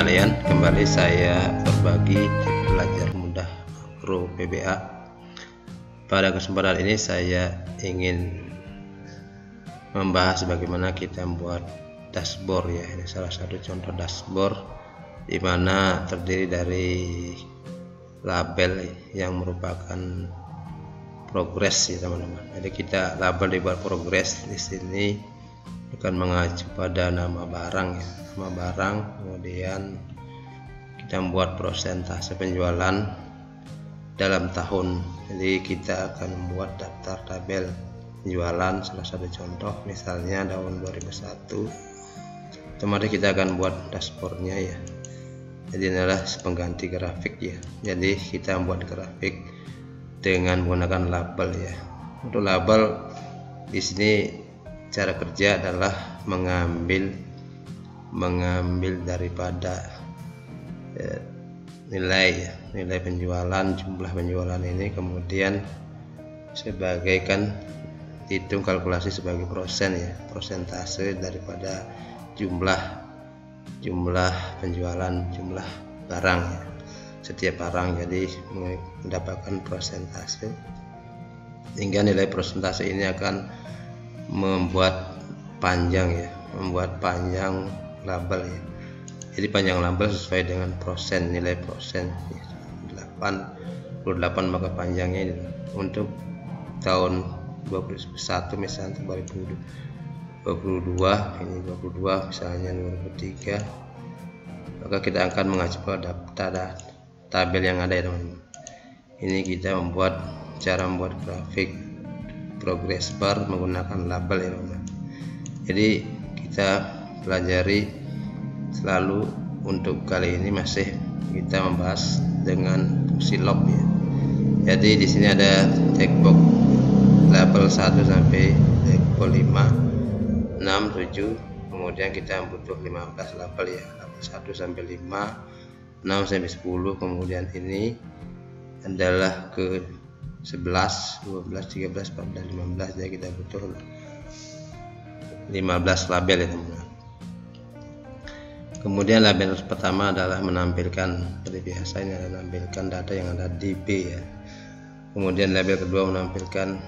sekalian, kembali saya berbagi tips belajar mudah makro VBA. Pada kesempatan ini saya ingin membahas bagaimana kita membuat dashboard ya. Ini salah satu contoh dashboard di mana terdiri dari label yang merupakan progres ya teman-teman. Jadi kita label dibuat progres di sini akan mengacu pada nama barang ya, nama barang, kemudian kita membuat persentase penjualan dalam tahun. Jadi kita akan membuat daftar tabel penjualan, salah satu contoh misalnya tahun 2001. Otomatis kita akan buat dashboardnya ya. Jadi inilah pengganti grafik ya. Jadi kita membuat grafik dengan menggunakan label ya. Untuk label di sini cara kerja adalah mengambil daripada nilai penjualan, jumlah penjualan ini, kemudian sebagai hitung kalkulasi sebagai persen ya, persentase daripada jumlah penjualan, jumlah barang ya, setiap barang. Jadi mendapatkan persentase, hingga nilai persentase ini akan membuat panjang label ya. Jadi panjang label sesuai dengan persen, nilai persen ya. 88 maka panjangnya ini. Untuk tahun 21 misalnya 2022 ini 22 misalnya 2023, maka kita akan mengacu pada tabel yang ada ya teman-teman. Ini kita cara membuat grafik progress bar menggunakan label ya teman-teman. Jadi kita pelajari selalu. Untuk kali ini masih kita membahas dengan fungsi log ya. Jadi di sini ada checkbox label 1 sampai checkbox 5, 6, 7, kemudian kita butuh 15 label ya, label 1 sampai 5, 6 sampai 10, kemudian ini adalah ke 11, 12, 13, 14, 15. Jadi kita butuh 15 label ya teman-teman. Kemudian label pertama adalah menampilkan, seperti biasanya menampilkan data yang ada di B ya. Kemudian label kedua menampilkan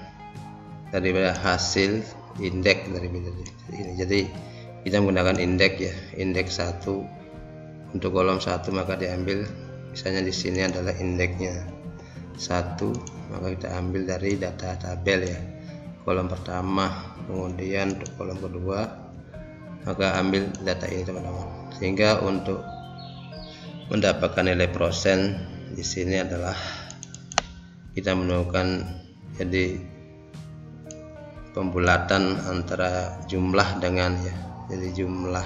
daripada hasil indeks dari ini. Jadi kita menggunakan indeks ya, indeks 1 untuk kolom 1, maka diambil misalnya di sini adalah indeksnya 1, maka kita ambil dari data tabel ya, kolom pertama. Kemudian untuk kolom kedua maka ambil data ini teman-teman, sehingga untuk mendapatkan nilai persen di sini adalah kita menemukan jadi pembulatan antara jumlah dengan ya, jadi jumlah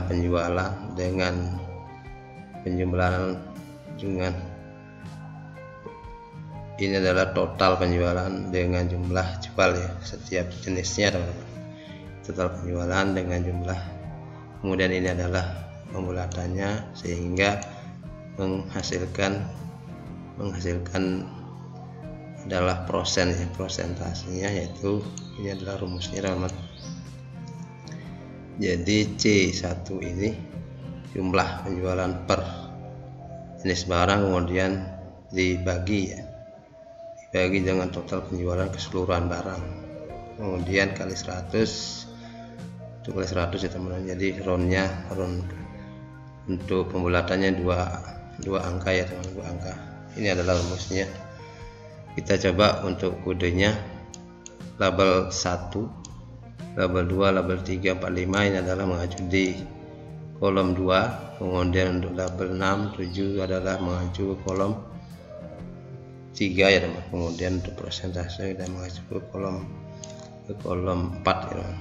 penjualan dengan penjumlahan dengan ini adalah total penjualan dengan jumlah jual ya, setiap jenisnya teman-teman. Total penjualan dengan jumlah, kemudian ini adalah pembulatannya sehingga menghasilkan adalah persen ya, persentasenya, yaitu ini adalah rumusnya teman-teman. Jadi C1 ini jumlah penjualan per jenis barang, kemudian dibagi dengan total penjualan keseluruhan barang, kemudian kali 100, itu kali 100 ya teman-teman. Jadi round untuk pembulatannya dua angka ya teman-teman, 2 angka. Ini adalah rumusnya. Kita coba untuk kodenya label 1, label 2, label 3, 4, 5 ini adalah mengacu di kolom 2, kemudian untuk label 6, 7 adalah mengacu ke kolom 3 ya teman. Kemudian untuk persentase kita mengacu ke kolom 4 ya teman.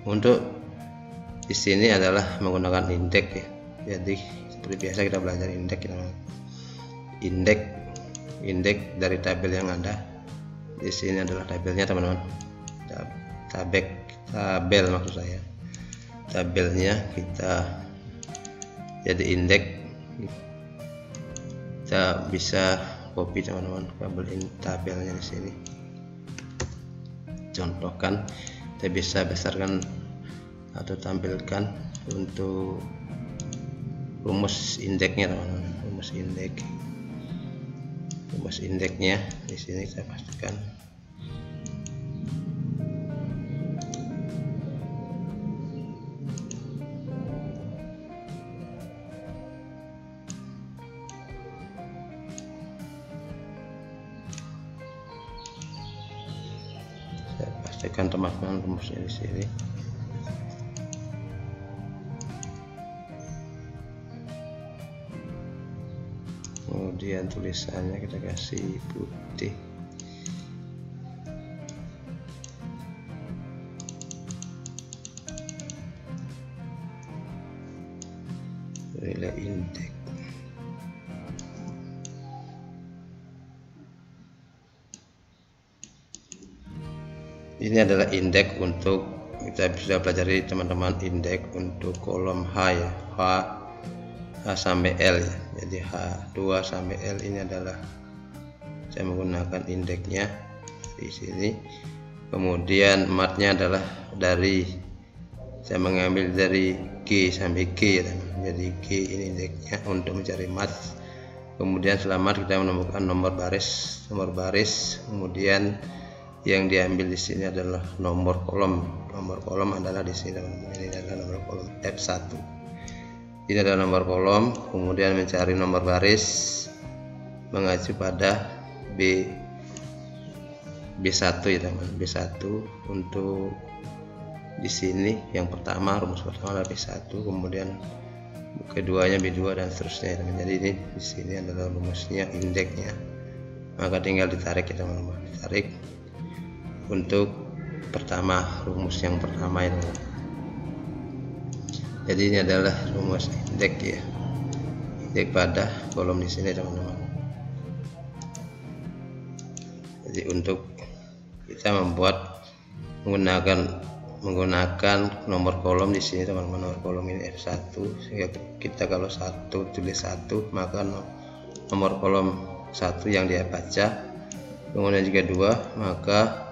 Untuk di sini adalah menggunakan indeks ya. Jadi seperti biasa kita belajar indeks ya teman. Indeks dari tabel yang ada di sini adalah tabelnya teman-teman. Tabel maksud saya. Tabelnya kita jadi indeks, kita bisa copy teman-teman, tabelnya di sini. Contohkan, kita bisa besarkan atau tampilkan untuk rumus indeksnya teman-teman. Rumus indeksnya di sini saya pastikan. Saya pastikan teman-teman rumusnya di sini. Kemudian tulisannya kita kasih putih. Nilai indeks. Ini adalah indeks untuk, kita bisa pelajari teman-teman, indeks untuk kolom H ya, H sampai L ya. Jadi H2 sampai L ini adalah saya menggunakan indeksnya di sini. Kemudian matnya adalah saya mengambil dari G sampai G ya. Jadi G ini indeksnya untuk mencari mat. Kemudian setelah mat kita menemukan nomor baris. Kemudian yang diambil di sini adalah nomor kolom. Nomor kolom adalah di sini teman-teman. Ini adalah nomor kolom F1. Ini adalah nomor kolom. Kemudian mencari nomor baris mengacu pada B1 ya teman. B1 untuk di sini yang pertama, rumus pertama adalah B1, kemudian keduanya B2 dan seterusnya ya teman. Jadi ini di sini adalah rumusnya, indeksnya. Maka tinggal ditarik ya teman-teman. Ditarik untuk pertama, rumus yang pertama itu. Jadi ini adalah rumus indeks ya, indeks pada kolom di sini teman-teman. Jadi untuk kita menggunakan nomor kolom di sini teman-teman, nomor kolom ini F1, sehingga kita kalau tulis 1 maka nomor kolom 1 yang dia baca, kemudian jika 2 maka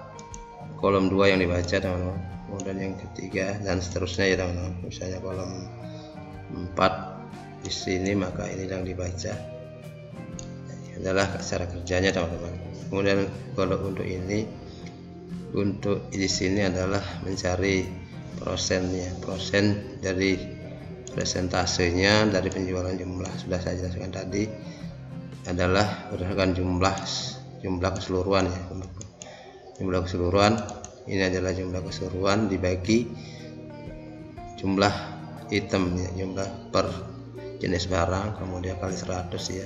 kolom 2 yang dibaca teman-teman, kemudian yang ketiga dan seterusnya ya teman-teman. Misalnya kolom 4 di sini maka ini yang dibaca. Ini adalah cara kerjanya teman-teman. Kemudian kalau untuk ini, untuk di sini adalah mencari prosennya, prosen dari presentasenya dari penjualan jumlah. Sudah saya jelaskan tadi, adalah berdasarkan jumlah keseluruhan ya. Jumlah keseluruhan ini adalah jumlah keseluruhan dibagi jumlah item ya, jumlah per jenis barang, kemudian kali 100 ya.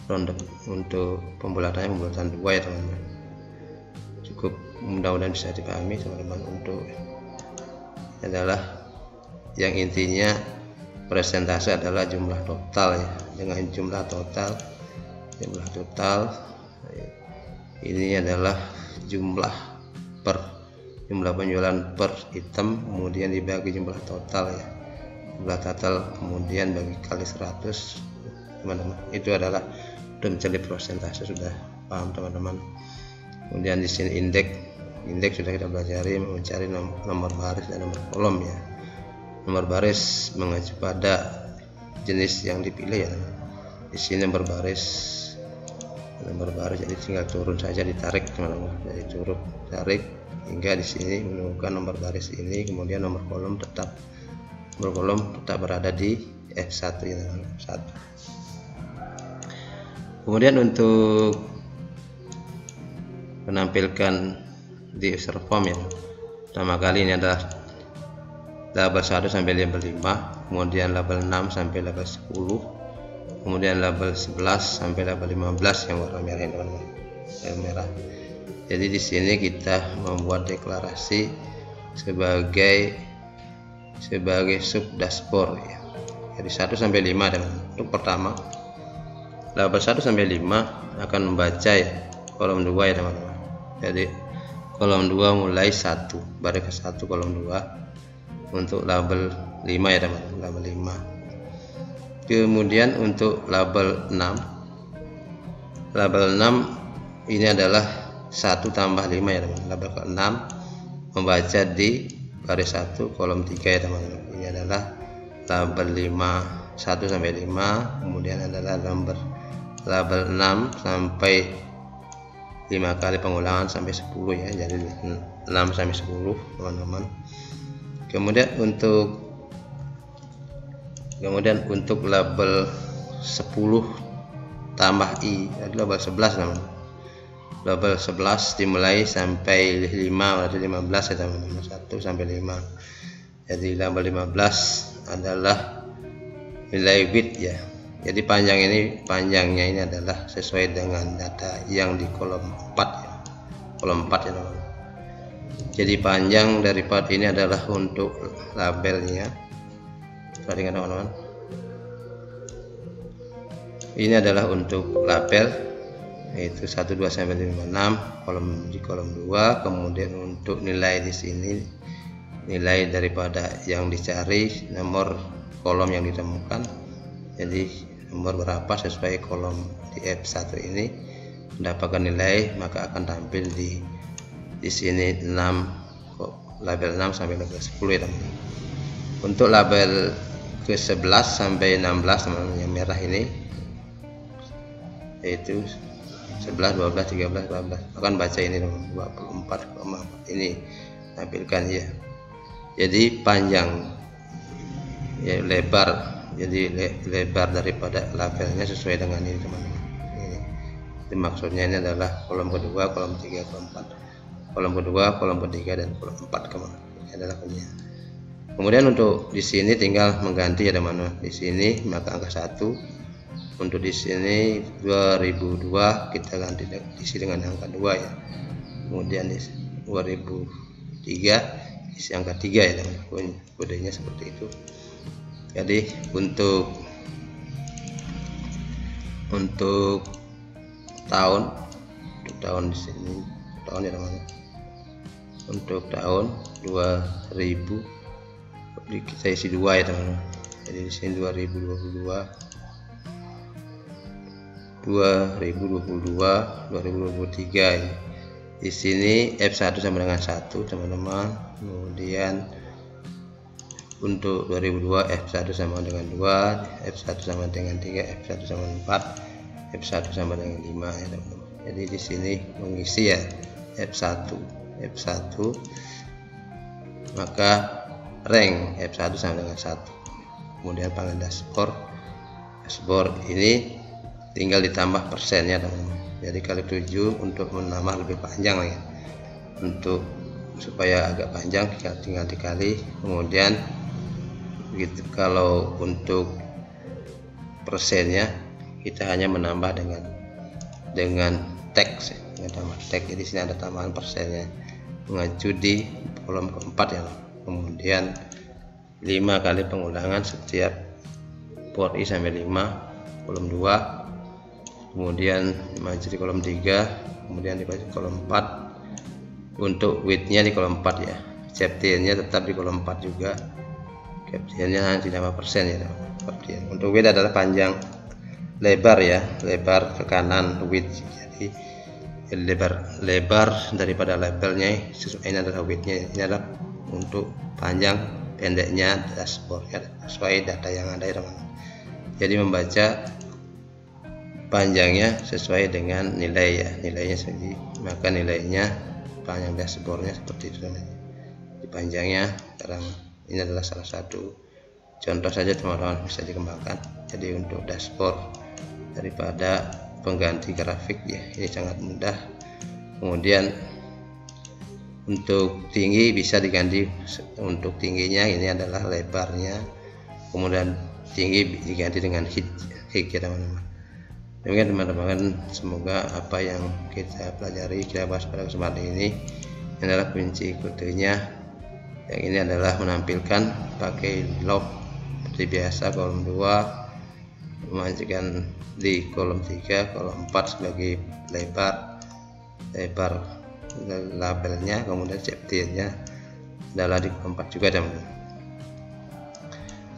Round untuk pembulatannya pembulatan 2 ya teman-teman. Cukup mudah-mudahan bisa dipahami teman-teman. Untuk adalah yang intinya persentase adalah jumlah total ya, dengan jumlah total ini adalah jumlah penjualan per item, kemudian dibagi jumlah total ya, jumlah total kemudian bagi kali 100 teman-teman. Itu adalah untuk mencari persentase, sudah paham teman-teman. Kemudian di sini indeks sudah kita pelajari, mencari nomor baris dan nomor kolom ya. Nomor baris mengacu pada jenis yang dipilih ya. Di sini nomor baris jadi tinggal turun saja, ditarik teman-teman. Jadi turun tarik hingga di sini menemukan nomor baris ini, kemudian nomor kolom tetap berada di F1 ya teman-teman. Kemudian untuk menampilkan di user form ya, pertama kali ini adalah label 1 sampai label 5, kemudian label 6 sampai label 10, kemudian label 11 sampai label 15 yang warna merah ini teman-teman, merah. Jadi di sini kita membuat deklarasi sebagai sub dashboard ya. Jadi 1 sampai 5 teman-teman. Untuk pertama label 1 sampai 5 akan membaca ya kolom 2 ya teman-teman. Jadi kolom 2 mulai 1 baris ke 1 kolom 2 untuk label 5 ya teman-teman, label 5. Kemudian untuk label 6 ini adalah 1 tambah 5 ya teman-teman. Label ke-6 membaca di baris 1 kolom 3 ya teman-teman. Ini adalah label 5 1 sampai 5, kemudian adalah label 6 sampai 5 kali pengulangan sampai 10 ya, jadi 6 sampai 10 teman-teman. Kemudian untuk label 10 tambah I adalah label 11 teman-teman. Label 11 dimulai sampai 5 berarti 15 ya teman-teman, 1 sampai 5. Jadi label 15 adalah nilai width ya. Jadi panjangnya ini adalah sesuai dengan data yang di kolom 4 ya. Kolom 4 ya teman-teman. Jadi panjang dari part ini adalah untuk labelnya. Perhatikan teman-teman. Ini adalah untuk label, yaitu 1 2 sampai 5 6 di kolom 2. Kemudian untuk nilai di sini, nilai daripada yang dicari, nomor kolom yang ditemukan. Jadi nomor berapa sesuai kolom di F1 ini mendapatkan nilai, maka akan tampil di sini 6, label 6 sampai label 10 ya teman-teman. Untuk label ke 11 sampai 16 teman-teman, yang merah ini, yaitu 11 12 13 14, akan baca ini teman-teman, 24,4 ini tampilkan ya. Jadi panjang ya, lebar, jadi lebar daripada labelnya sesuai dengan ini teman-teman. Ini maksudnya ini adalah kolom kedua, kolom 3, kolom 4, kolom kedua, kolom ketiga, dan kolom 4 ini adalah punya. Kemudian untuk di sini tinggal mengganti ya teman-teman. Di sini maka angka 1, untuk di sini 2002 kita ganti isi dengan angka 2 ya. Kemudian di 2003 isi angka 3 ya teman-teman. Kodenya seperti itu. Jadi untuk tahun di sini tahun ya teman-teman. Untuk tahun 2000 kita isi 2 ya teman-teman. Jadi di sini 2022 2023 ya. Di sini F1 sama dengan 1 teman-teman. Kemudian untuk 2002 F1 sama dengan 2, F1 sama dengan 3, F1 sama dengan 4, F1 sama dengan 5 ya teman-teman. Jadi di sini mengisi ya F1 maka rank F1 sama dengan 1. Kemudian panel dashboard ini tinggal ditambah persennya teman-teman. Jadi kali 7 untuk menambah lebih panjang ya. Untuk supaya agak panjang tinggal dikali. Kemudian begitu, kalau untuk persennya kita hanya menambah dengan teks ya, dengan tambah teks. Jadi sini ada tambahan persennya mengacu di kolom keempat ya. Kemudian 5 kali pengulangan setiap port I sampai 5, kolom 2, kemudian maju di kolom 3, kemudian di kolom 4. Untuk width-nya di kolom 4 ya, chapter-nya tetap di kolom 4 juga, caption-nya hanya 5% ya. Untuk width adalah panjang lebar ya, lebar ke kanan width. Jadi lebar daripada labelnya ini adalah width-nya, ini adalah untuk panjang pendeknya dashboard ya, sesuai data yang ada ya teman-teman. Jadi membaca panjangnya sesuai dengan nilai ya, nilainya sendiri, maka nilainya panjang dashboardnya seperti itu teman-teman. Di panjangnya sekarang ini adalah salah satu contoh saja teman-teman, bisa dikembangkan. Jadi untuk dashboard daripada pengganti grafik ya, ini sangat mudah. Kemudian untuk tinggi bisa diganti, untuk tingginya ini adalah lebarnya, kemudian tinggi diganti dengan height ya teman-teman. Demikian teman-teman, semoga apa yang kita pelajari, kita bahas pada kesempatan ini adalah kunci kodenya. Yang ini adalah menampilkan pakai log seperti biasa, kolom 2 memastikan di kolom 3, kolom 4 sebagai lebar labelnya, kemudian chapter-nya adalah di kolom 4 juga teman-teman.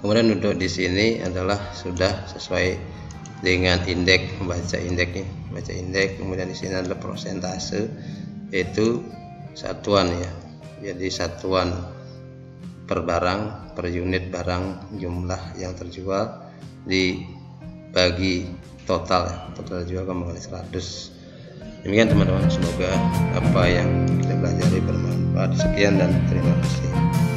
Kemudian untuk di sini adalah sudah sesuai dengan indeks, membaca indeks nih, baca indeks. Kemudian di sini adalah persentase, yaitu satuan ya. Jadi satuan per barang, per unit barang, jumlah yang terjual, dibagi total juga kembali 100. Demikian teman-teman, semoga apa yang kita pelajari bermanfaat. Sekian dan terima kasih.